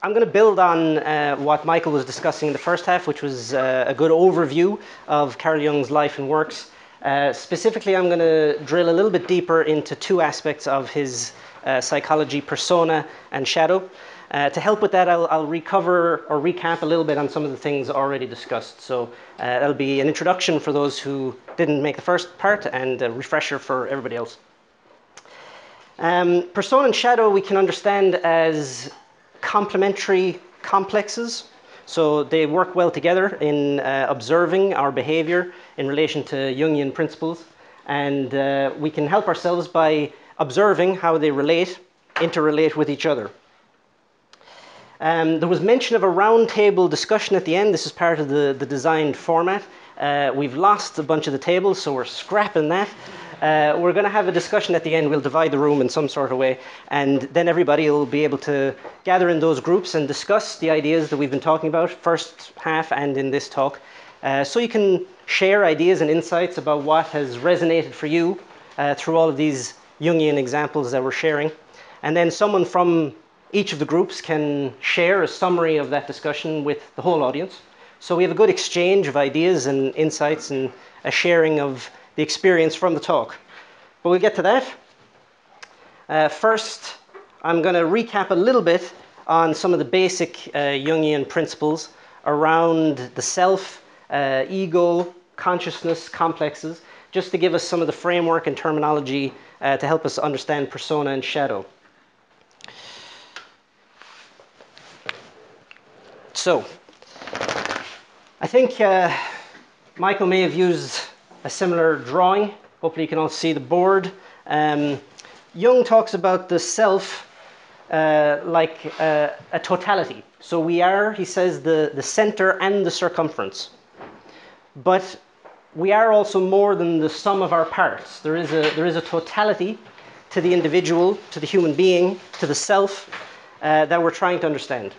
I'm going to build on what Michael was discussing in the first half, which was a good overview of Carl Jung's life and works. Specifically, I'm going to drill a little bit deeper into two aspects of his psychology, persona and shadow. To help with that, I'll recover or recap a little bit on some of the things already discussed. So that'll be an introduction for those who didn't make the first part and a refresher for everybody else. Persona and shadow we can understand as complementary complexes. So they work well together in observing our behavior in relation to Jungian principles. And we can help ourselves by observing how they interrelate with each other. There was mention of a roundtable discussion at the end. This is part of the designed format. We've lost a bunch of the tables, so we're scrapping that. We're going to have a discussion at the end. We'll divide the room in some sort of way, and then everybody will be able to gather in those groups and discuss the ideas that we've been talking about, first half and in this talk. So you can share ideas and insights about what has resonated for you through all of these Jungian examples that we're sharing. And then someone from each of the groups can share a summary of that discussion with the whole audience. So we have a good exchange of ideas and insights and a sharing of the experience from the talk. But we'll get to that. First, I'm going to recap a little bit on some of the basic Jungian principles around the self, ego, consciousness, complexes, just to give us some of the framework and terminology to help us understand persona and shadow. So, I think Michael may have used a similar drawing. Hopefully you can all see the board. Jung talks about the self like a totality. So we are, he says, the center and the circumference. But we are also more than the sum of our parts. There is a totality to the individual, to the human being, to the self that we're trying to understand.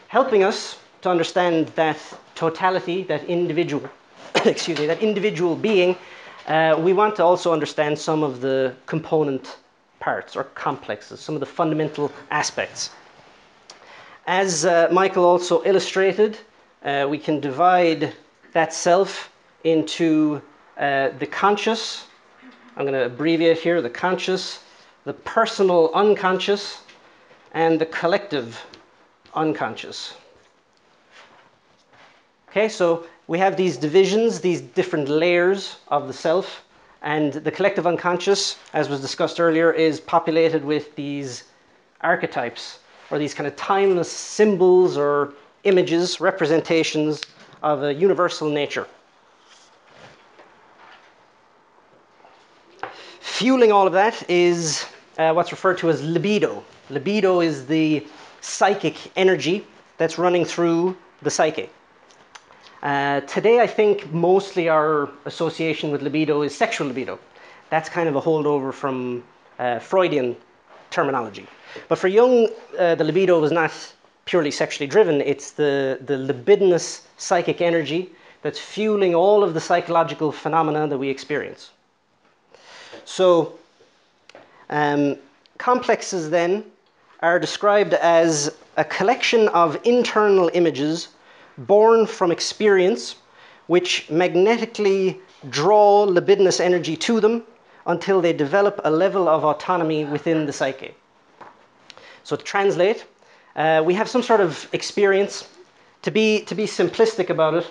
Helping us to understand that totality, that individual, excuse me, that individual being, we want to also understand some of the component parts or complexes, some of the fundamental aspects. As Michael also illustrated, we can divide that self into the conscious, I'm going to abbreviate here, the conscious, the personal unconscious, and the collective unconscious. Okay, so we have these divisions, these different layers of the self, and the collective unconscious, as was discussed earlier, is populated with these archetypes, or these kind of timeless symbols or images, representations of a universal nature. Fueling all of that is what's referred to as libido. Libido is the psychic energy that's running through the psyche. Today, I think mostly our association with libido is sexual libido. That's kind of a holdover from Freudian terminology. But for Jung, the libido was not purely sexually driven. It's the libidinous psychic energy that's fueling all of the psychological phenomena that we experience. So, complexes then are described as a collection of internal images born from experience which magnetically draw libidinous energy to them until they develop a level of autonomy within the psyche. So to translate, we have some sort of experience. To be simplistic about it,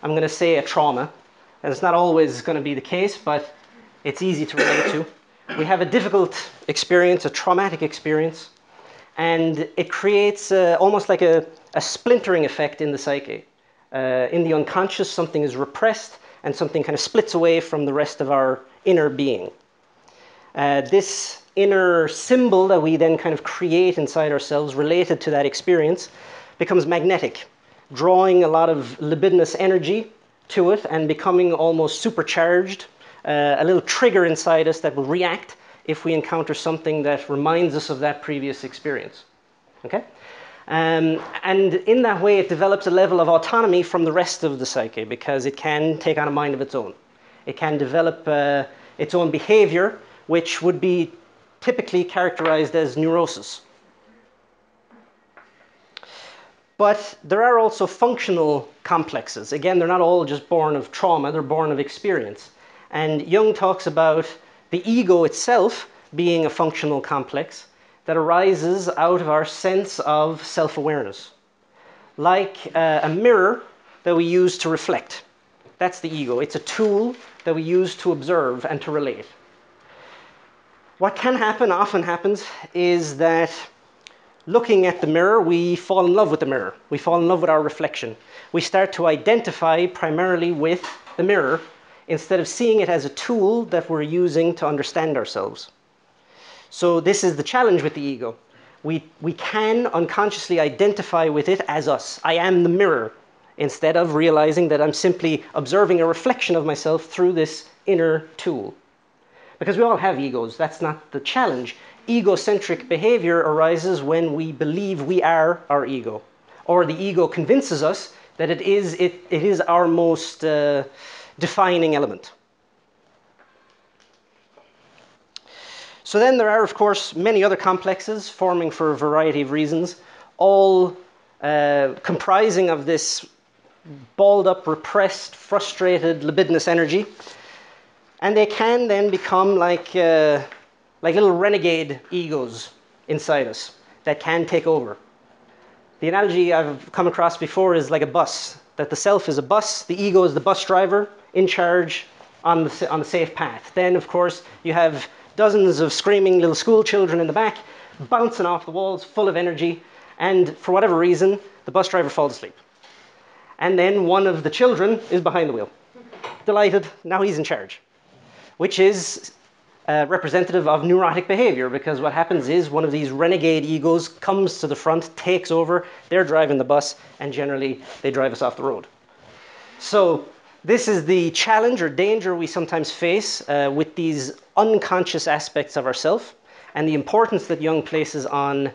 I'm going to say a trauma. And it's not always going to be the case, but it's easy to relate to. We have a difficult experience, a traumatic experience, and it creates almost like a splintering effect in the psyche. In the unconscious, something is repressed and something kind of splits away from the rest of our inner being. This inner symbol that we then kind of create inside ourselves related to that experience becomes magnetic, drawing a lot of libidinous energy to it and becoming almost supercharged, a little trigger inside us that will react if we encounter something that reminds us of that previous experience. Okay? And in that way, it develops a level of autonomy from the rest of the psyche because it can take on a mind of its own. It can develop its own behavior, which would be typically characterized as neurosis. But there are also functional complexes. Again, they're not all just born of trauma, they're born of experience. And Jung talks about the ego itself being a functional complex that arises out of our sense of self-awareness. Like a mirror that we use to reflect. That's the ego. It's a tool that we use to observe and to relate. What can happen, often happens, is that looking at the mirror, we fall in love with the mirror. We fall in love with our reflection. We start to identify primarily with the mirror instead of seeing it as a tool that we're using to understand ourselves. So this is the challenge with the ego. We can unconsciously identify with it as us. I am the mirror, instead of realizing that I'm simply observing a reflection of myself through this inner tool. Because we all have egos, that's not the challenge. Egocentric behavior arises when we believe we are our ego, or the ego convinces us that it is our most defining element. So then there are, of course, many other complexes forming for a variety of reasons, all comprising of this balled up, repressed, frustrated, libidinous energy. And they can then become like little renegade egos inside us that can take over. The analogy I've come across before is like a bus, that the self is a bus, the ego is the bus driver in charge on the safe path. Then, of course, you have dozens of screaming little school children in the back, bouncing off the walls, full of energy, and for whatever reason, the bus driver falls asleep. And then one of the children is behind the wheel. Delighted, now he's in charge, which is representative of neurotic behavior, because what happens is one of these renegade egos comes to the front, takes over, they're driving the bus, and generally they drive us off the road. So this is the challenge or danger we sometimes face with these unconscious aspects of ourself, and the importance that Jung places on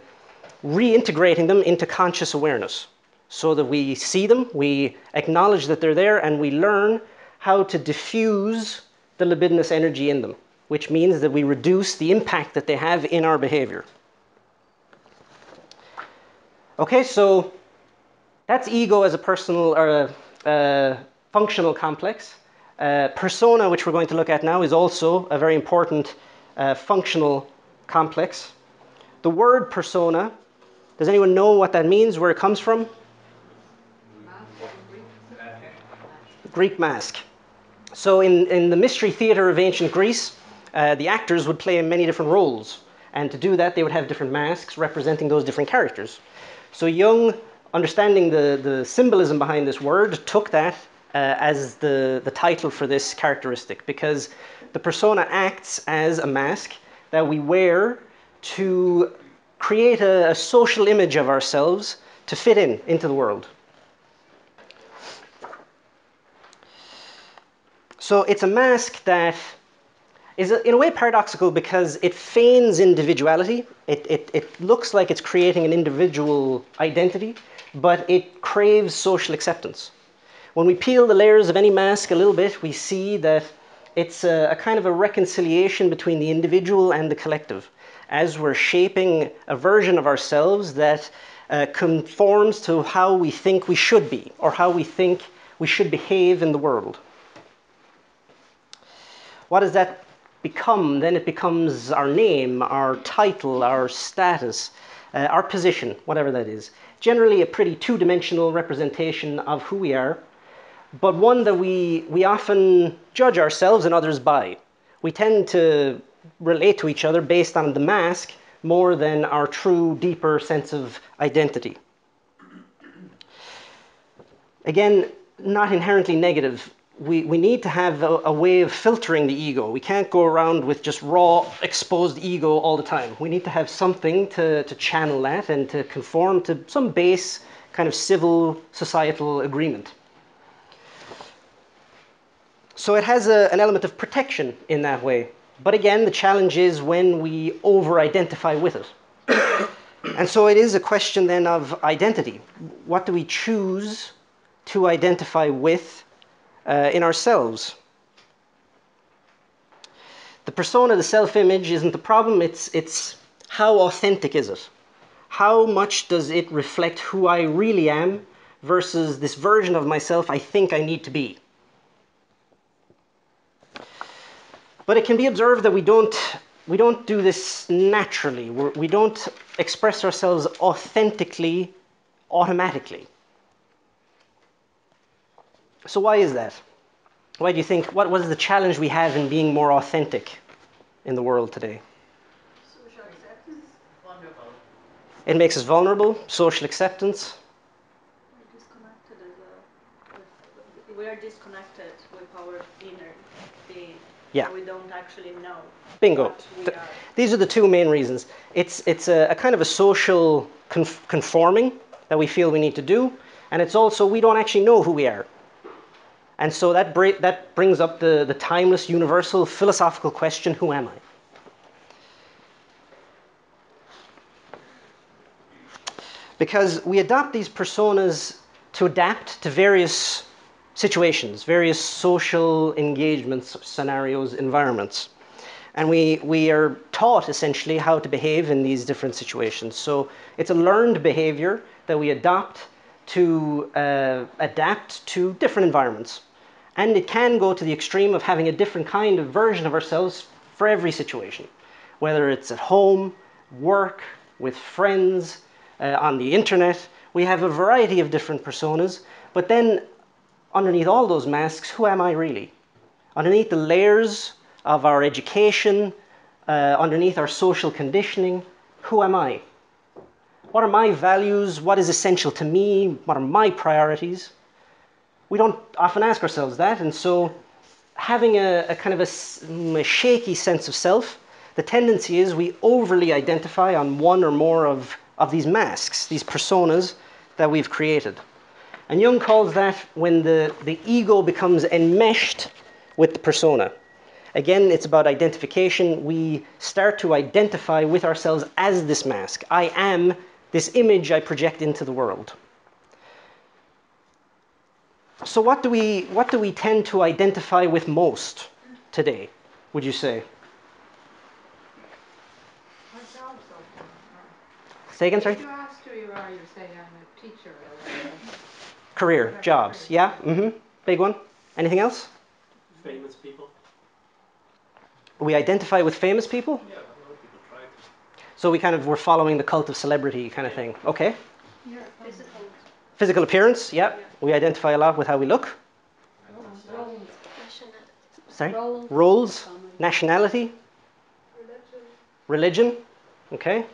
reintegrating them into conscious awareness, so that we see them, we acknowledge that they're there, and we learn how to diffuse the libidinous energy in them, which means that we reduce the impact that they have in our behavior. Okay, so that's ego as a personal or a functional complex. Persona, which we're going to look at now, is also a very important functional complex. The word persona, does anyone know what that means, where it comes from? Greek mask. So in the mystery theater of ancient Greece, the actors would play in many different roles. And to do that, they would have different masks representing those different characters. So Jung, understanding the symbolism behind this word, took that as the title for this characteristic, because the persona acts as a mask that we wear to create a social image of ourselves to fit into the world. So it's a mask that is in a way paradoxical, because it feigns individuality. It looks like it's creating an individual identity, but it craves social acceptance. When we peel the layers of any mask a little bit, we see that it's a kind of a reconciliation between the individual and the collective, as we're shaping a version of ourselves that conforms to how we think we should be, or how we think we should behave in the world. What does that become? Then it becomes our name, our title, our status, our position, whatever that is. Generally a pretty two-dimensional representation of who we are, but one that we often judge ourselves and others by. We tend to relate to each other based on the mask more than our true, deeper sense of identity. Again, not inherently negative. We need to have a way of filtering the ego. We can't go around with just raw, exposed ego all the time. We need to have something to channel that and to conform to some base kind of civil, societal agreement. So it has an element of protection in that way. But again, the challenge is when we over-identify with it. And so it is a question then of identity. What do we choose to identify with in ourselves? The persona, the self-image, isn't the problem. It's how authentic is it? How much does it reflect who I really am versus this version of myself I think I need to be? But it can be observed that we don't do this naturally. We don't express ourselves authentically, automatically. So why is that? Why do you think, what is the challenge we have in being more authentic in the world today? Social acceptance. Vulnerable. It makes us vulnerable, social acceptance. We are disconnected with our inner being. Yeah. So we don't actually know. Bingo. What we are. These are the two main reasons. It's a kind of a social conforming that we feel we need to do, and it's also we don't actually know who we are. And so that brings up the timeless, universal, philosophical question, who am I? Because we adopt these personas to adapt to various situations, various social engagements, scenarios, environments. And we are taught essentially how to behave in these different situations. So it's a learned behavior that we adopt to adapt to different environments. And it can go to the extreme of having a different kind of version of ourselves for every situation, whether it's at home, work, with friends, on the internet. We have a variety of different personas, but then underneath all those masks, who am I really? Underneath the layers of our education, underneath our social conditioning, who am I? What are my values? What is essential to me? What are my priorities? We don't often ask ourselves that, and so having a kind of a shaky sense of self, the tendency is we overly identify on one or more of these masks, these personas that we've created. And Jung calls that when the ego becomes enmeshed with the persona. Again, it's about identification. We start to identify with ourselves as this mask. I am this image I project into the world. So what do we tend to identify with most today, would you say? Our jobs often. Say again, sorry? If you ask who you are, you say I'm a teacher or whatever. Career, jobs, yeah, big one. Anything else? Famous people. We identify with famous people? Yeah, a lot of people try to. So we're following the cult of celebrity kind of thing. Okay. Yeah, physical. Physical appearance, yeah. We identify a lot with how we look. Roles. Nationality. Sorry? Roles, nationality, religion. Okay.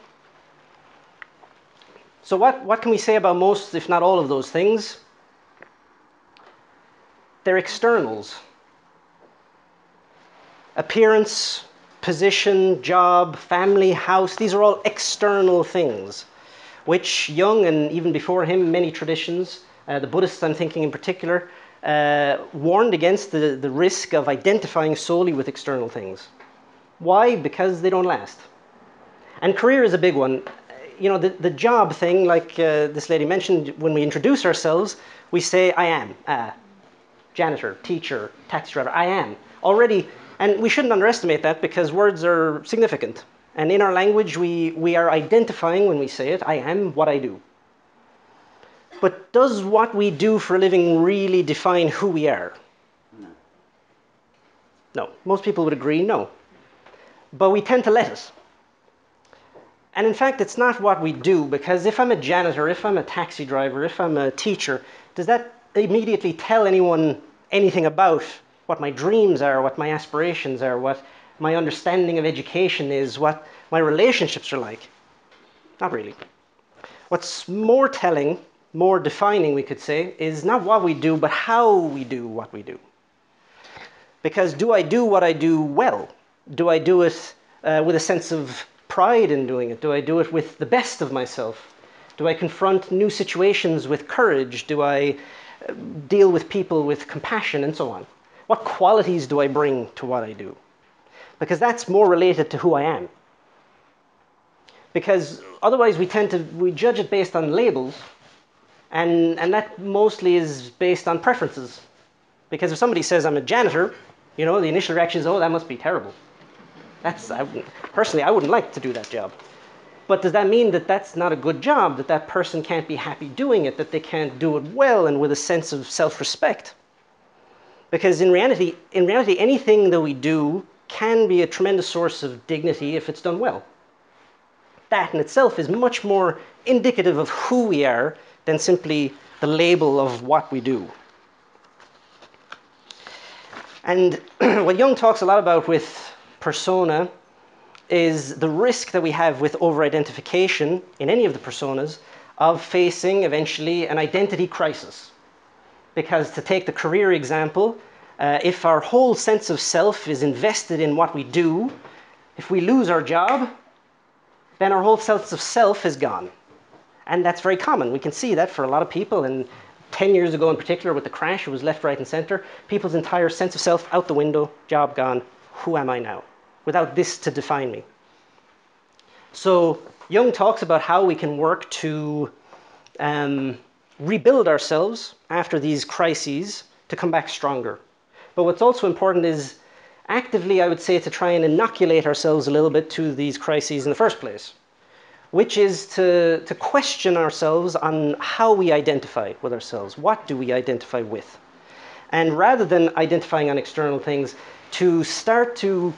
So what can we say about most, if not all of those things? They're externals. Appearance, position, job, family, house, these are all external things, which Jung, and even before him, many traditions, the Buddhists I'm thinking in particular, warned against the risk of identifying solely with external things. Why? Because they don't last. And career is a big one. You know, the job thing, like this lady mentioned, when we introduce ourselves, we say, I am a janitor, teacher, taxi driver, I am. Already, and we shouldn't underestimate that because words are significant. And in our language, we are identifying when we say it, I am what I do. But does what we do for a living really define who we are? No. No. Most people would agree, no. But we tend to let it. And in fact, it's not what we do, because if I'm a janitor, if I'm a taxi driver, if I'm a teacher, does that immediately tell anyone anything about what my dreams are, what my aspirations are, what my understanding of education is, what my relationships are like? Not really. What's more telling, more defining, we could say, is not what we do, but how we do what we do. Because do I do what I do well? Do I do it with a sense of pride in doing it? Do I do it with the best of myself? Do I confront new situations with courage? Do I deal with people with compassion and so on? What qualities do I bring to what I do? Because that's more related to who I am. Because otherwise we judge it based on labels, and that mostly is based on preferences. Because if somebody says I'm a janitor, you know, the initial reaction is, oh, that must be terrible. Personally, I wouldn't like to do that job. But does that mean that that's not a good job, that that person can't be happy doing it, that they can't do it well and with a sense of self-respect? Because in reality, anything that we do can be a tremendous source of dignity if it's done well. That in itself is much more indicative of who we are than simply the label of what we do. And what Jung talks a lot about with persona is the risk that we have with over-identification in any of the personas of facing eventually an identity crisis. Because to take the career example, if our whole sense of self is invested in what we do, if we lose our job, then our whole sense of self is gone. And that's very common. We can see that for a lot of people. And 10 years ago in particular with the crash, it was left, right, and center. People's entire sense of self out the window, job gone. Who am I now? Without this to define me. So Jung talks about how we can work to rebuild ourselves after these crises to come back stronger. But what's also important is actively, I would say, to try and inoculate ourselves a little bit to these crises in the first place, which is to question ourselves on how we identify with ourselves. What do we identify with? And rather than identifying on external things, to start to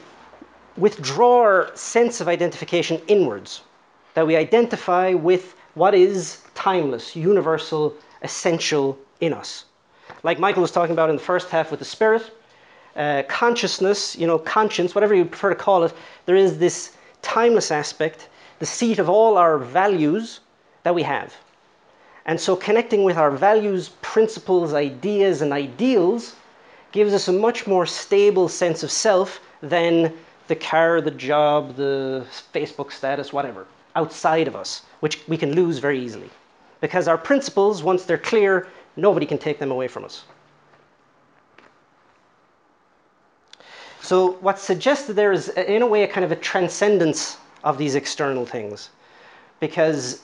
withdraw our sense of identification inwards, that we identify with what is timeless, universal, essential in us. Like Michael was talking about in the first half with the spirit, consciousness, conscience, whatever you prefer to call it, there is this timeless aspect, the seat of all our values that we have. And so connecting with our values, principles, ideas, and ideals gives us a much more stable sense of self than the car, the job, the Facebook status, whatever, outside of us, which we can lose very easily. Because our principles, once they're clear, nobody can take them away from us. So what's suggested there is, in a way, a kind of a transcendence of these external things. Because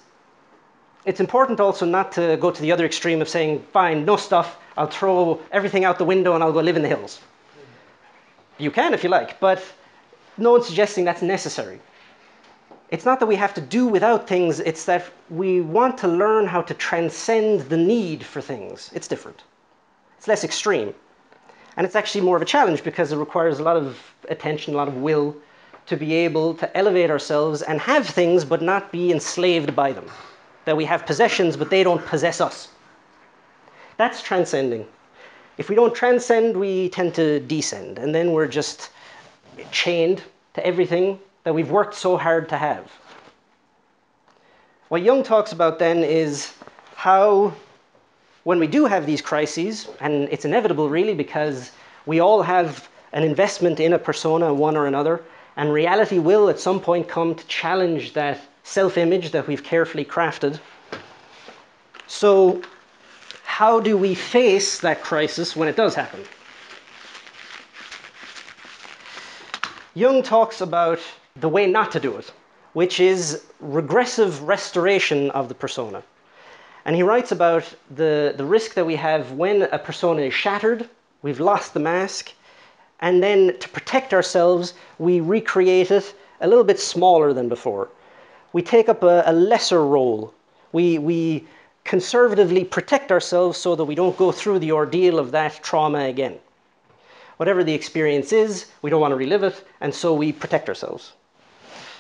it's important also not to go to the other extreme of saying, fine, no stuff, I'll throw everything out the window and I'll go live in the hills. You can if you like, but no one's suggesting that's necessary. It's not that we have to do without things, it's that we want to learn how to transcend the need for things. It's different. It's less extreme. And it's actually more of a challenge because it requires a lot of attention, a lot of will to be able to elevate ourselves and have things but not be enslaved by them. That we have possessions but they don't possess us. That's transcending. If we don't transcend, we tend to descend, and then we're just chained to everything that we've worked so hard to have. What Jung talks about then is how, when we do have these crises, and it's inevitable really because we all have an investment in a persona, one or another, and reality will at some point come to challenge that self-image that we've carefully crafted. So how do we face that crisis when it does happen? Jung talks about the way not to do it, which is regressive restoration of the persona. And he writes about the risk that we have when a persona is shattered, we've lost the mask, and then to protect ourselves, we recreate it a little bit smaller than before. We take up a lesser role. We conservatively protect ourselves so that we don't go through the ordeal of that trauma again. Whatever the experience is, we don't want to relive it, and so we protect ourselves.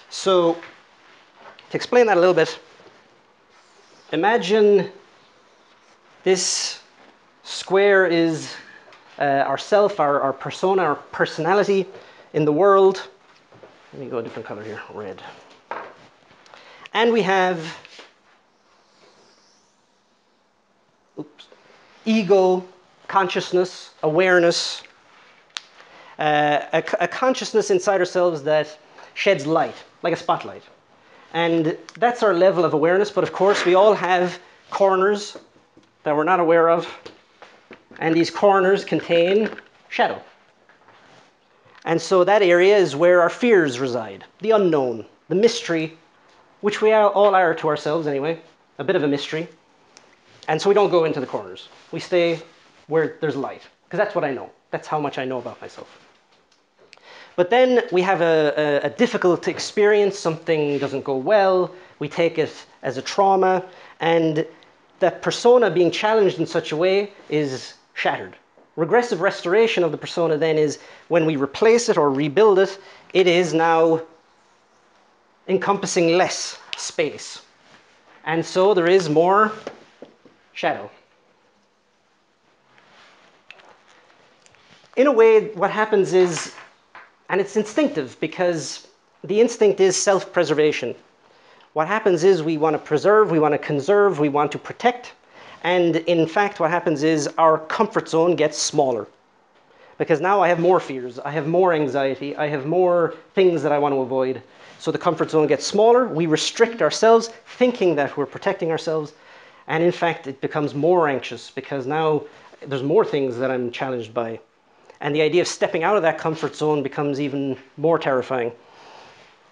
So, to explain that a little bit, imagine this square is our self, our persona, our personality in the world. Let me go a different color here, red. And we have ego, consciousness, awareness, a consciousness inside ourselves that sheds light, like a spotlight. And that's our level of awareness, but of course we all have corners that we're not aware of, and these corners contain shadow. And so that area is where our fears reside, the unknown, the mystery, which we all are to ourselves anyway, a bit of a mystery. And so we don't go into the corners. We stay where there's light, because that's what I know. That's how much I know about myself. But then we have a difficult experience, something doesn't go well, we take it as a trauma, and that persona being challenged in such a way is shattered. Regressive restoration of the persona then is when we replace it or rebuild it, it is now encompassing less space. And so there is more shadow. In a way, what happens is, and it's instinctive because the instinct is self-preservation. What happens is we want to preserve, we want to conserve, we want to protect. And in fact, what happens is our comfort zone gets smaller. Because now I have more fears, I have more anxiety, I have more things that I want to avoid. So the comfort zone gets smaller, we restrict ourselves, thinking that we're protecting ourselves. And in fact, it becomes more anxious because now there's more things that I'm challenged by. And the idea of stepping out of that comfort zone becomes even more terrifying.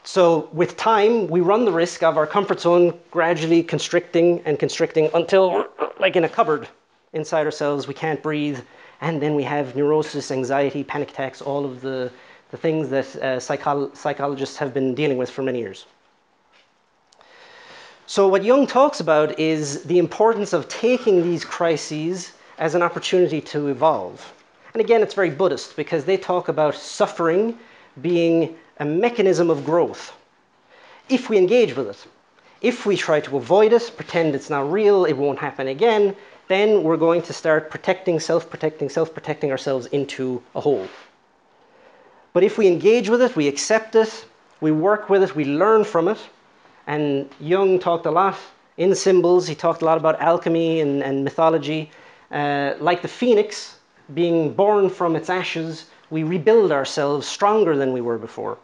So with time, we run the risk of our comfort zone gradually constricting and constricting until, like in a cupboard inside ourselves, we can't breathe. And then we have neurosis, anxiety, panic attacks, all of the things that psychologists have been dealing with for many years. So what Jung talks about is the importance of taking these crises as an opportunity to evolve. And again, it's very Buddhist because they talk about suffering being a mechanism of growth. If we engage with it, if we try to avoid it, pretend it's not real, it won't happen again, then we're going to start protecting, self-protecting ourselves into a hole. But if we engage with it, we accept it, we work with it, we learn from it, and Jung talked a lot in symbols, he talked a lot about alchemy and mythology, like the phoenix, being born from its ashes, we rebuild ourselves stronger than we were before.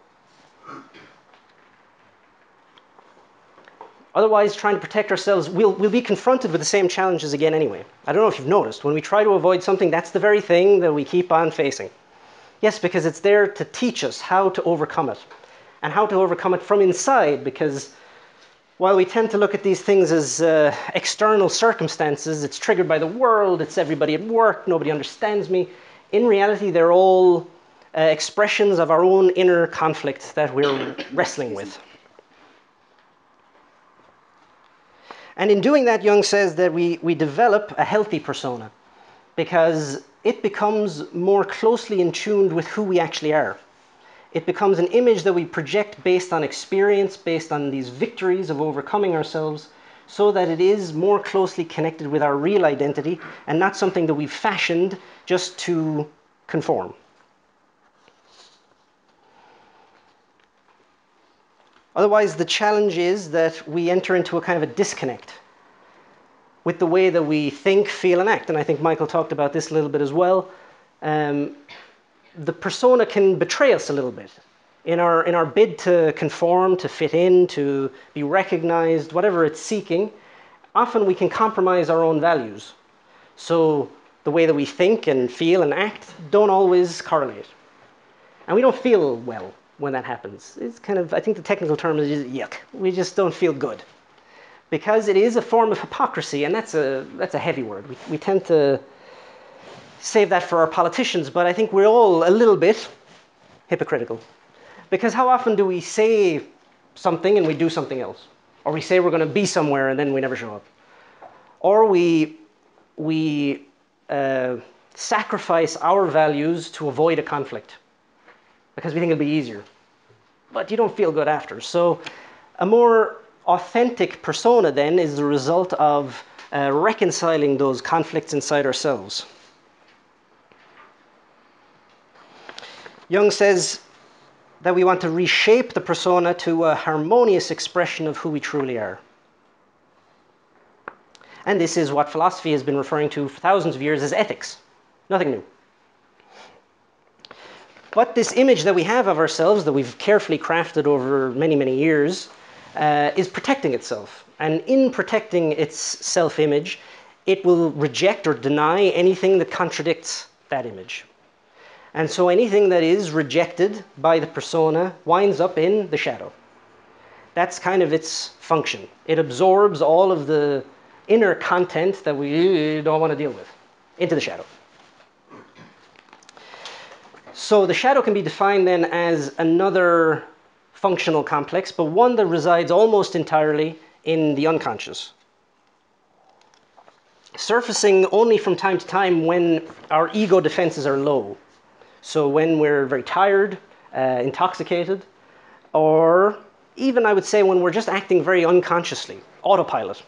Otherwise, trying to protect ourselves, we'll be confronted with the same challenges again anyway. I don't know if you've noticed, when we try to avoid something, that's the very thing that we keep on facing. Yes, because it's there to teach us how to overcome it, and how to overcome it from inside, because while we tend to look at these things as external circumstances, it's triggered by the world, it's everybody at work, nobody understands me. In reality, they're all expressions of our own inner conflict that we're wrestling with. And in doing that, Jung says that we develop a healthy persona because it becomes more closely in tune with who we actually are. It becomes an image that we project based on experience, based on these victories of overcoming ourselves, so that it is more closely connected with our real identity and not something that we've fashioned just to conform. Otherwise, the challenge is that we enter into a kind of a disconnect with the way that we think, feel, and act. And I think Michael talked about this a little bit as well. The persona can betray us a little bit. In our bid to conform, to fit in, to be recognized, whatever it's seeking, often we can compromise our own values. So the way that we think and feel and act don't always correlate. And we don't feel well when that happens. It's kind of, I think the technical term is yuck. We just don't feel good. Because it is a form of hypocrisy, and that's a heavy word. We tend to save that for our politicians, but I think we're all a little bit hypocritical. Because how often do we say something and we do something else? Or we say we're going to be somewhere and then we never show up. Or we sacrifice our values to avoid a conflict because we think it'll be easier. But you don't feel good after. So a more authentic persona then is the result of reconciling those conflicts inside ourselves. Jung says that we want to reshape the persona to a harmonious expression of who we truly are. And this is what philosophy has been referring to for thousands of years as ethics. Nothing new. But this image that we have of ourselves, that we've carefully crafted over many, many years, is protecting itself. And in protecting its self-image, it will reject or deny anything that contradicts that image. And so anything that is rejected by the persona winds up in the shadow. That's kind of its function. It absorbs all of the inner content that we don't want to deal with into the shadow. So the shadow can be defined then as another functional complex, but one that resides almost entirely in the unconscious, surfacing only from time to time when our ego defenses are low. So when we're very tired, intoxicated, or even I would say when we're just acting very unconsciously, autopilot.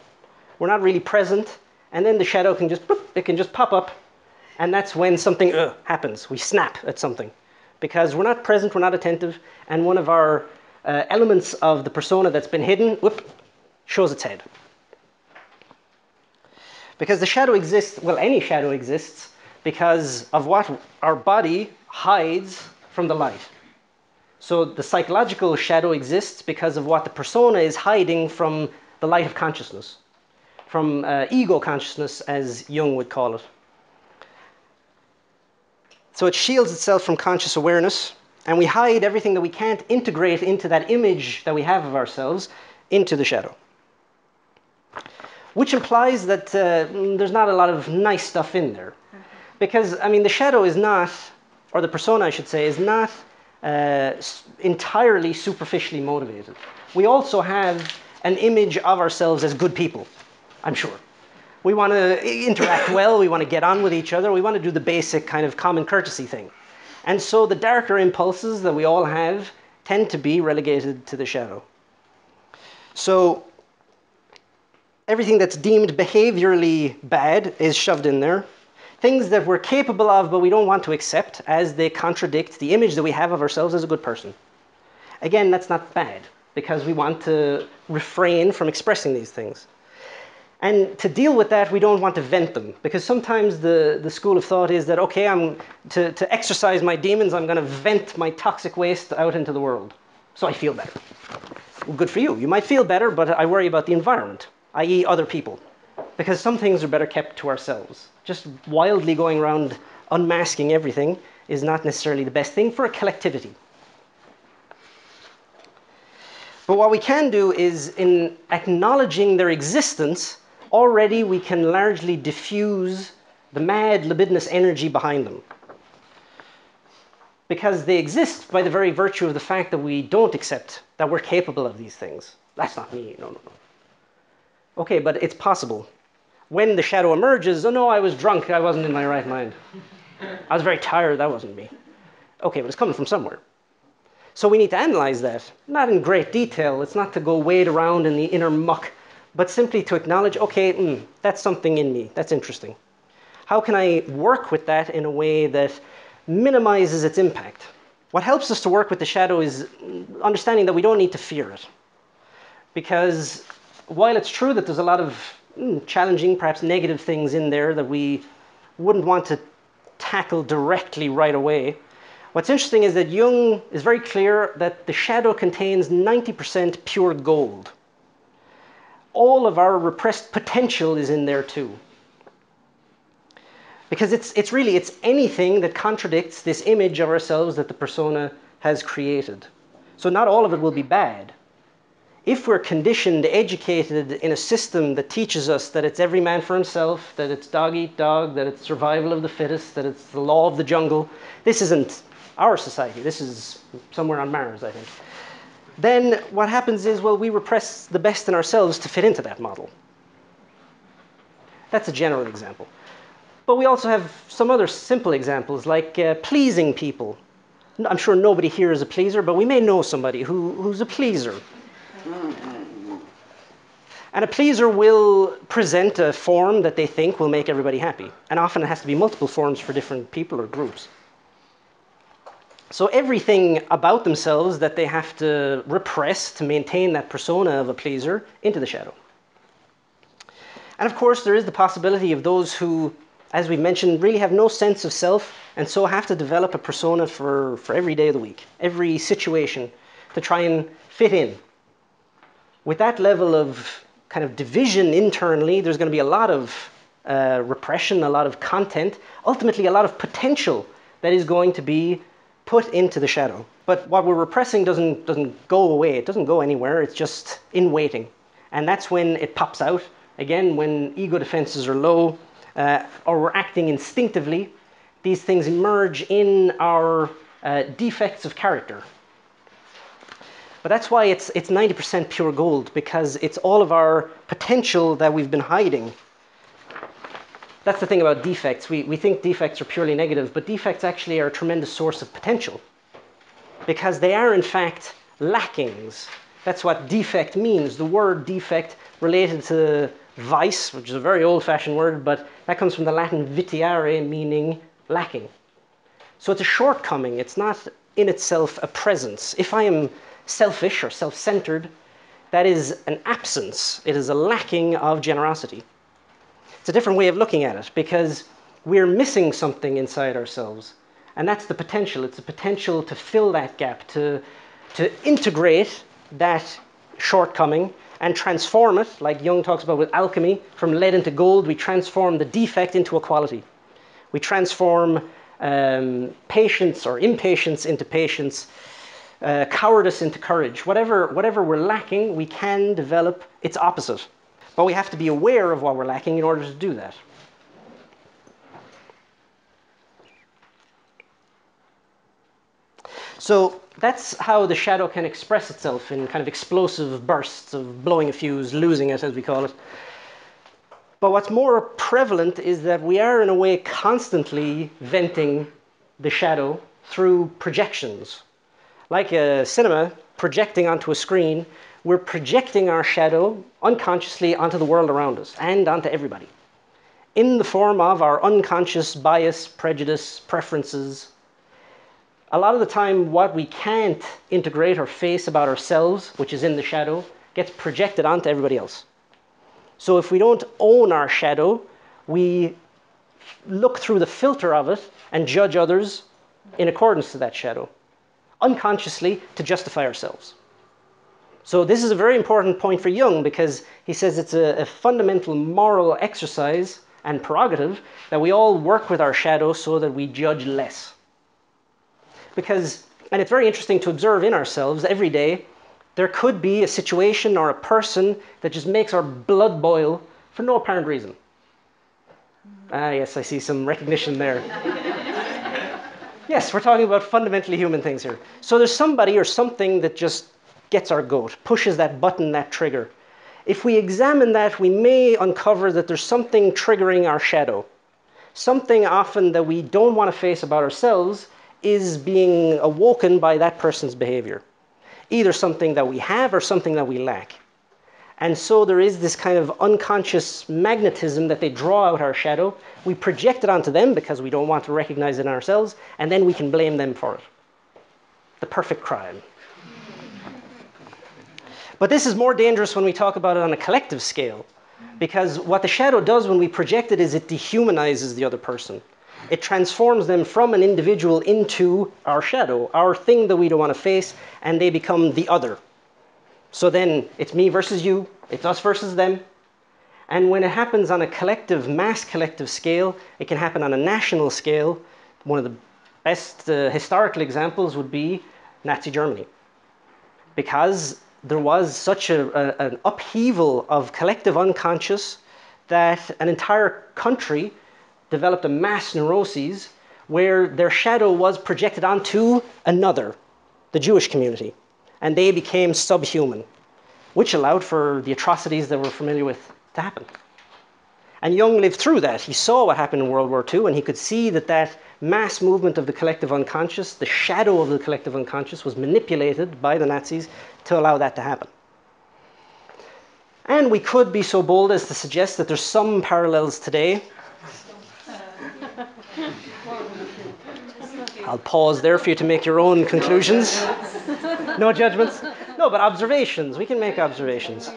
We're not really present, and then the shadow can just, it can just pop up, and that's when something happens. We snap at something because we're not present, we're not attentive, and one of our elements of the persona that's been hidden, shows its head. Because the shadow exists, well, any shadow exists because of what our body hides from the light. So the psychological shadow exists because of what the persona is hiding from the light of consciousness, from ego consciousness, as Jung would call it. So it shields itself from conscious awareness, and we hide everything that we can't integrate into that image that we have of ourselves into the shadow. Which implies that there's not a lot of nice stuff in there. Because, I mean, the shadow is not, or the persona, I should say, is not entirely superficially motivated. We also have an image of ourselves as good people, I'm sure. We want to interact well, we want to get on with each other, we want to do the basic kind of common courtesy thing. And so the darker impulses that we all have tend to be relegated to the shadow. So everything that's deemed behaviorally bad is shoved in there. Things that we're capable of but we don't want to accept as they contradict the image that we have of ourselves as a good person. Again, that's not bad because we want to refrain from expressing these things. And to deal with that, we don't want to vent them because sometimes the school of thought is that, okay, to exercise my demons, I'm going to vent my toxic waste out into the world so I feel better. Well, good for you. You might feel better, but I worry about the environment, i.e. other people. Because some things are better kept to ourselves. Just wildly going around unmasking everything is not necessarily the best thing for a collectivity. But what we can do is, in acknowledging their existence, already we can largely diffuse the mad libidinous energy behind them. Because they exist by the very virtue of the fact that we don't accept that we're capable of these things. That's not me, no. Okay, but it's possible. When the shadow emerges, oh no, I was drunk, I wasn't in my right mind. I was very tired, that wasn't me. Okay, but it's coming from somewhere. So we need to analyze that, not in great detail. It's not to go wade around in the inner muck, but simply to acknowledge, okay, that's something in me, that's interesting. How can I work with that in a way that minimizes its impact? What helps us to work with the shadow is understanding that we don't need to fear it. Because while it's true that there's a lot of challenging, perhaps negative things in there that we wouldn't want to tackle directly right away, what's interesting is that Jung is very clear that the shadow contains 90% pure gold. All of our repressed potential is in there too. Because it's really anything that contradicts this image of ourselves that the persona has created. So not all of it will be bad. If we're conditioned, educated in a system that teaches us that it's every man for himself, that it's dog eat dog, that it's survival of the fittest, that it's the law of the jungle, this isn't our society, this is somewhere on Mars, I think. Then what happens is, well, we repress the best in ourselves to fit into that model. That's a general example. But we also have some other simple examples, like pleasing people. I'm sure nobody here is a pleaser, but we may know somebody who's a pleaser. And a pleaser will present a form that they think will make everybody happy. And often it has to be multiple forms for different people or groups. So everything about themselves that they have to repress to maintain that persona of a pleaser into the shadow. And of course, there is the possibility of those who, as we mentioned, really have no sense of self and so have to develop a persona for every day of the week, every situation, to try and fit in. With that level of kind of division internally, there's going to be a lot of repression, a lot of content, ultimately a lot of potential that is going to be put into the shadow. But what we're repressing doesn't go away. It doesn't go anywhere. It's just in waiting. And that's when it pops out. Again, when ego defenses are low, or we're acting instinctively, these things emerge in our defects of character. But that's why it's 90% pure gold, because it's all of our potential that we've been hiding. That's the thing about defects. We think defects are purely negative, but defects actually are a tremendous source of potential, because they are in fact lackings. That's what defect means. The word defect related to vice, which is a very old-fashioned word, but that comes from the Latin vitiare, meaning lacking. So it's a shortcoming. It's not in itself a presence. If I am selfish or self-centered, that is an absence. It is a lacking of generosity. It's a different way of looking at it, because we're missing something inside ourselves. And that's the potential. It's the potential to fill that gap, to integrate that shortcoming and transform it, like Jung talks about with alchemy, from lead into gold. We transform the defect into a quality. We transform patience or impatience into patience, cowardice into courage. Whatever we're lacking, we can develop its opposite. But we have to be aware of what we're lacking in order to do that. So that's how the shadow can express itself, in kind of explosive bursts of blowing a fuse, losing it, as we call it. But what's more prevalent is that we are, in a way, constantly venting the shadow through projections. Like a cinema projecting onto a screen, we're projecting our shadow unconsciously onto the world around us and onto everybody, in the form of our unconscious bias, prejudice, preferences. A lot of the time, what we can't integrate or face about ourselves, which is in the shadow, gets projected onto everybody else. So if we don't own our shadow, we look through the filter of it and judge others in accordance to that shadow, unconsciously, to justify ourselves. So this is a very important point for Jung, because he says it's a fundamental moral exercise and prerogative that we all work with our shadow so that we judge less. Because, and it's very interesting to observe in ourselves every day, there could be a situation or a person that just makes our blood boil for no apparent reason. Ah, yes, I see some recognition there. Yes, we're talking about fundamentally human things here. So there's somebody or something that just gets our goat, pushes that button, that trigger. If we examine that, we may uncover that there's something triggering our shadow. Something often that we don't want to face about ourselves is being awoken by that person's behavior. Either something that we have or something that we lack. And so there is this kind of unconscious magnetism that they draw out our shadow. We project it onto them because we don't want to recognize it in ourselves, and then we can blame them for it. The perfect crime. But this is more dangerous when we talk about it on a collective scale, because what the shadow does when we project it is it dehumanizes the other person. It transforms them from an individual into our shadow, our thing that we don't want to face, and they become the other. So then it's me versus you, it's us versus them. And when it happens on a collective, mass collective scale, it can happen on a national scale. One of the best historical examples would be Nazi Germany. Because there was such an upheaval of collective unconscious that an entire country developed a mass neuroses where their shadow was projected onto another, the Jewish community, and they became subhuman, which allowed for the atrocities that we're familiar with to happen. And Jung lived through that. He saw what happened in World War II, and he could see that that mass movement of the collective unconscious, the shadow of the collective unconscious, was manipulated by the Nazis to allow that to happen. And we could be so bold as to suggest that there's some parallels today. I'll pause there for you to make your own conclusions. No judgments. No, but observations. We can make observations.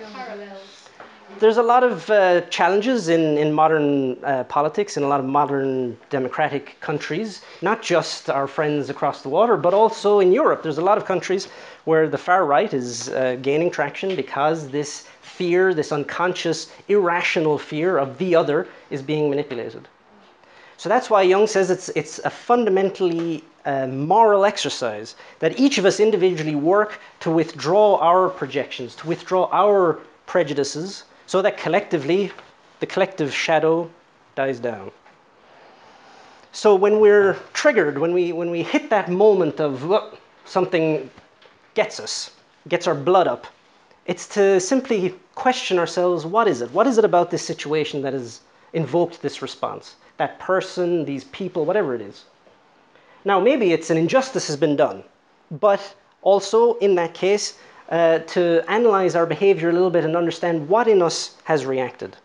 There's a lot of challenges in modern politics, in a lot of modern democratic countries, not just our friends across the water, but also in Europe. There's a lot of countries where the far right is gaining traction because this fear, this unconscious, irrational fear of the other is being manipulated. So that's why Jung says it's a fundamentally moral exercise that each of us individually work to withdraw our projections, to withdraw our prejudices, so that collectively, the collective shadow dies down. So when we're triggered, when we hit that moment of "Look, something gets us, gets our blood up," it's to simply question ourselves, what is it? What is it about this situation that has invoked this response? That person, these people, whatever it is. Now, maybe it's an injustice has been done, but also in that case, to analyze our behavior a little bit and understand what in us has reacted.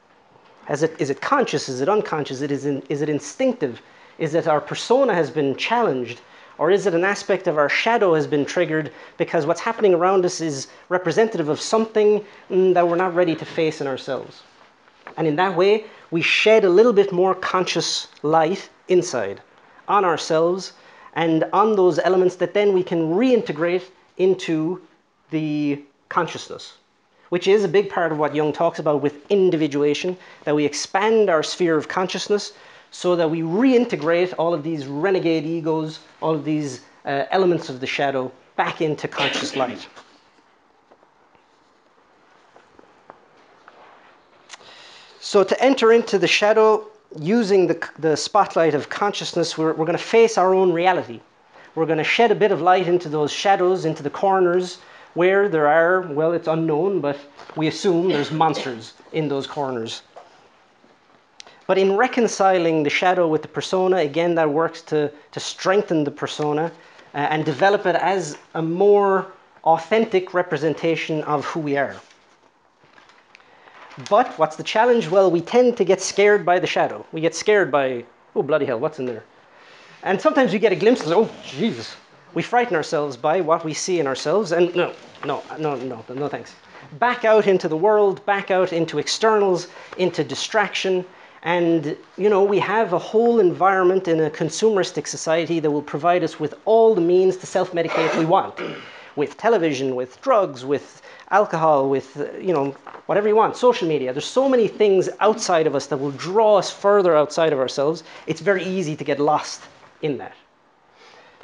Is it conscious? Is it unconscious? Is it instinctive? Is it our persona has been challenged? Or is it an aspect of our shadow has been triggered because what's happening around us is representative of something that we're not ready to face in ourselves? And in that way, we shed a little bit more conscious light inside on ourselves and on those elements that then we can reintegrate into the consciousness, which is a big part of what Jung talks about with individuation, that we expand our sphere of consciousness so that we reintegrate all of these renegade egos, all of these elements of the shadow back into conscious light. So to enter into the shadow using the spotlight of consciousness, we're going to face our own reality. We're going to shed a bit of light into those shadows, into the corners where there are, well, it's unknown, but we assume there's monsters in those corners. But in reconciling the shadow with the persona, again, that works to strengthen the persona and develop it as a more authentic representation of who we are. But what's the challenge? Well, we tend to get scared by the shadow. We get scared by, oh, bloody hell, what's in there? And sometimes we get a glimpse of, oh, Jesus. We frighten ourselves by what we see in ourselves. And no, thanks. Back out into the world, back out into externals, into distraction. And, we have a whole environment in a consumeristic society that will provide us with all the means to self-medicate if we want. With television, with drugs, with alcohol, with, whatever you want, social media. There's so many things outside of us that will draw us further outside of ourselves. It's very easy to get lost in that.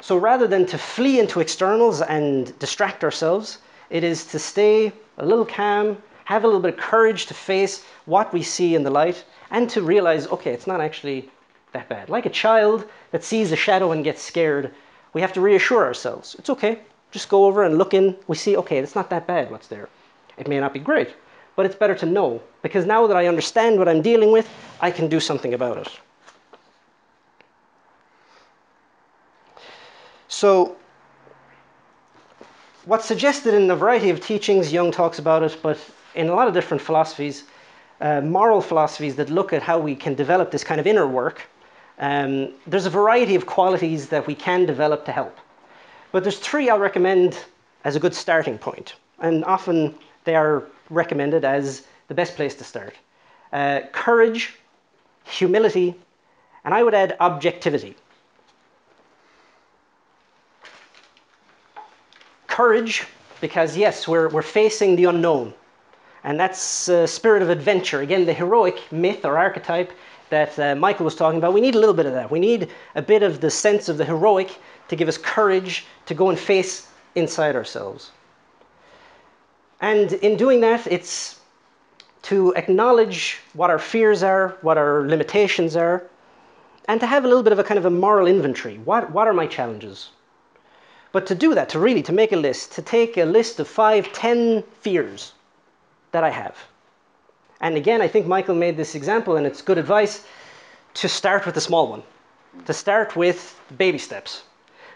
So rather than to flee into externals and distract ourselves, it is to stay a little calm, have a little bit of courage to face what we see in the light, and to realize, okay, it's not actually that bad. Like a child that sees a shadow and gets scared, we have to reassure ourselves. It's okay. Just go over and look in. We see, okay, it's not that bad what's there. It may not be great, but it's better to know. Because now that I understand what I'm dealing with, I can do something about it. So, what's suggested in a variety of teachings, Jung talks about it, but in a lot of different philosophies, moral philosophies that look at how we can develop this kind of inner work, there's a variety of qualities that we can develop to help. But there's three I'll recommend as a good starting point. And often they are recommended as the best place to start. Courage, humility, and I would add objectivity. Courage, because yes, we're facing the unknown. And that's a spirit of adventure. Again, the heroic myth or archetype that Michael was talking about, we need a little bit of that. We need a bit of the sense of the heroic to give us courage to go and face inside ourselves. And in doing that, it's to acknowledge what our fears are, what our limitations are, and to have a little bit of a kind of a moral inventory. What are my challenges? But to do that, to make a list, to take a list of 5, 10 fears that I have. And again, I think Michael made this example, and it's good advice, to start with the small one. To start with baby steps.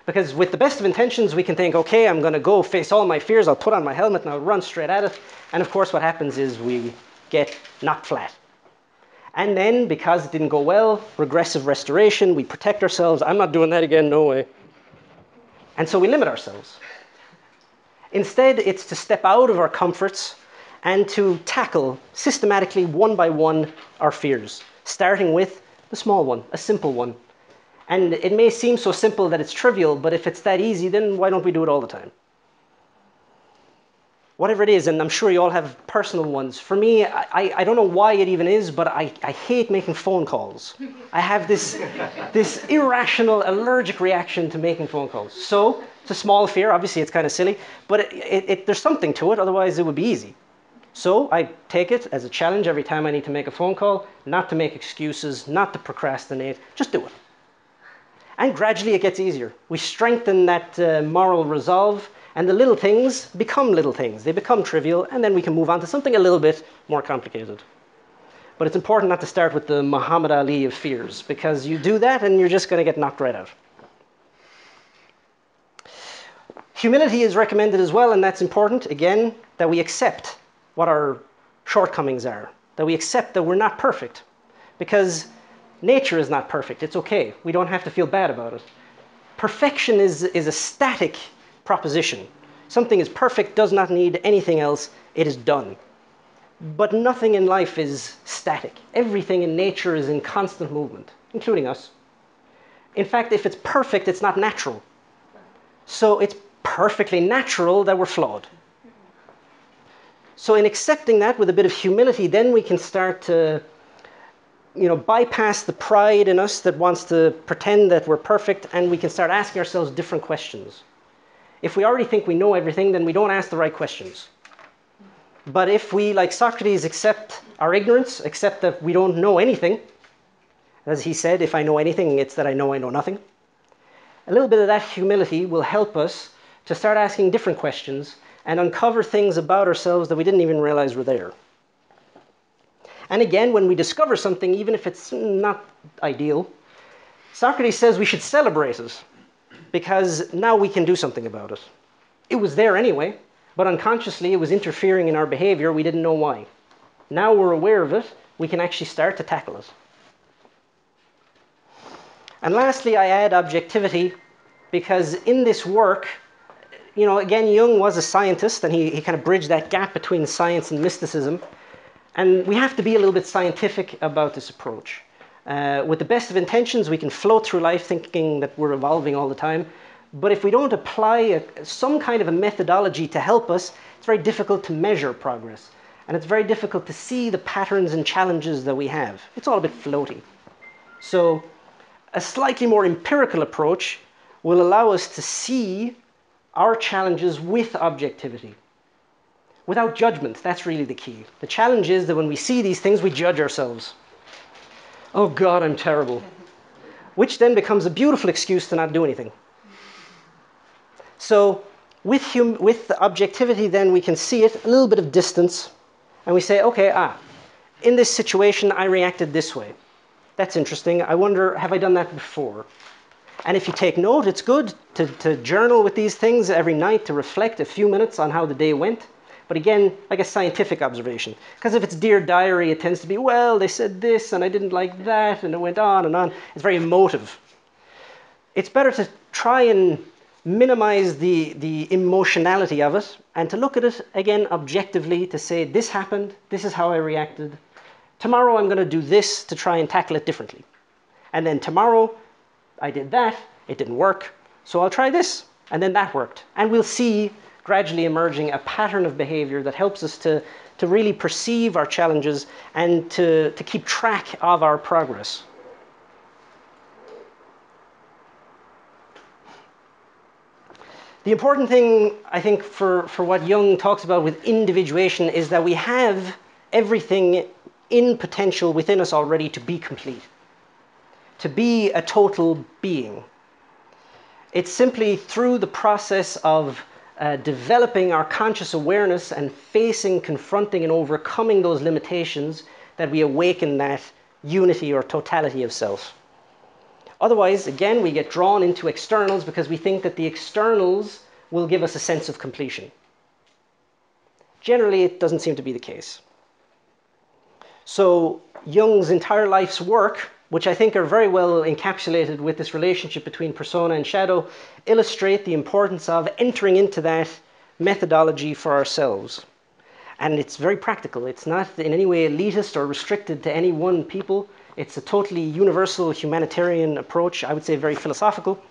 Because with the best of intentions, we can think, okay, I'm going to go face all my fears, I'll put on my helmet, and I'll run straight at it. And of course, what happens is we get knocked flat. And then, because it didn't go well, regressive restoration, we protect ourselves. I'm not doing that again, no way. And so we limit ourselves. Instead, it's to step out of our comforts and to tackle systematically, one by one, our fears, starting with the small one, a simple one. And it may seem so simple that it's trivial, but if it's that easy, then why don't we do it all the time? Whatever it is, and I'm sure you all have personal ones. For me, I don't know why it even is, but I hate making phone calls. I have this irrational, allergic reaction to making phone calls. So, it's a small fear. Obviously, it's kind of silly, but there's something to it. Otherwise, it would be easy. So I take it as a challenge every time I need to make a phone call, not to make excuses, not to procrastinate, just do it. And gradually it gets easier. We strengthen that moral resolve, and the little things become little things. They become trivial, and then we can move on to something a little bit more complicated. But it's important not to start with the Muhammad Ali of fears, because you do that and you're just going to get knocked right out. Humility is recommended as well, and that's important, again, that we accept what our shortcomings are, that we accept that we're not perfect, because nature is not perfect. It's okay. We don't have to feel bad about it. Perfection is a static proposition. Something is perfect, does not need anything else. It is done. But nothing in life is static. Everything in nature is in constant movement, including us. In fact, if it's perfect, it's not natural. So it's perfectly natural that we're flawed. So in accepting that with a bit of humility, then we can start to bypass the pride in us that wants to pretend that we're perfect, and we can start asking ourselves different questions. If we already think we know everything, then we don't ask the right questions. But if we, like Socrates, accept our ignorance, accept that we don't know anything, as he said, if I know anything, it's that I know nothing. A little bit of that humility will help us to start asking different questions and uncover things about ourselves that we didn't even realize were there. And again, when we discover something, even if it's not ideal, Socrates says we should celebrate it, because now we can do something about it. It was there anyway, but unconsciously it was interfering in our behavior. We didn't know why. Now we're aware of it, we can actually start to tackle it. And lastly, I add objectivity, because in this work, again, Jung was a scientist, and he kind of bridged that gap between science and mysticism. And we have to be a little bit scientific about this approach. With the best of intentions, we can float through life thinking that we're evolving all the time. But if we don't apply some kind of a methodology to help us, it's very difficult to measure progress. And it's very difficult to see the patterns and challenges that we have. It's all a bit floaty. So a slightly more empirical approach will allow us to see our challenges with objectivity, without judgment. That's really the key. The challenge is that when we see these things, we judge ourselves. Oh God, I'm terrible. Which then becomes a beautiful excuse to not do anything. So with objectivity, then we can see it, a little bit of distance, and we say, okay, in this situation, I reacted this way. That's interesting. I wonder, have I done that before? And if you take note, it's good to journal with these things every night, to reflect a few minutes on how the day went. But again, like a scientific observation. Because if it's Dear Diary, it tends to be, well, they said this, and I didn't like that, and it went on and on. It's very emotive. It's better to try and minimize the emotionality of it, and to look at it, again, objectively, to say, this happened, this is how I reacted. Tomorrow I'm going to do this to try and tackle it differently. And then tomorrow, I did that, it didn't work, so I'll try this. And then that worked. And we'll see gradually emerging a pattern of behavior that helps us to really perceive our challenges and to keep track of our progress. The important thing, I think, for what Jung talks about with individuation is that we have everything in potential within us already to be complete, to be a total being. It's simply through the process of developing our conscious awareness and facing, confronting, and overcoming those limitations that we awaken that unity or totality of self. Otherwise, again, we get drawn into externals because we think that the externals will give us a sense of completion. Generally, it doesn't seem to be the case. So Jung's entire life's work, which I think are very well encapsulated with this relationship between persona and shadow, illustrate the importance of entering into that methodology for ourselves. And it's very practical. It's not in any way elitist or restricted to any one people. It's a totally universal humanitarian approach, I would say very philosophical.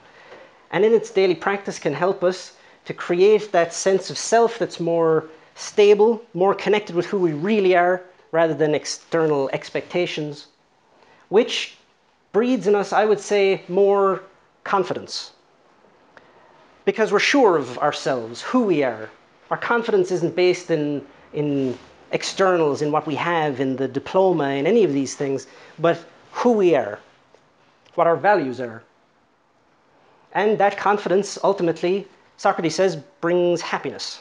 And in its daily practice can help us to create that sense of self that's more stable, more connected with who we really are, rather than external expectations, which breeds in us, I would say, more confidence. Because we're sure of ourselves, who we are. Our confidence isn't based in externals, in what we have, in the diploma, in any of these things, but who we are, what our values are. And that confidence ultimately, Socrates says, brings happiness.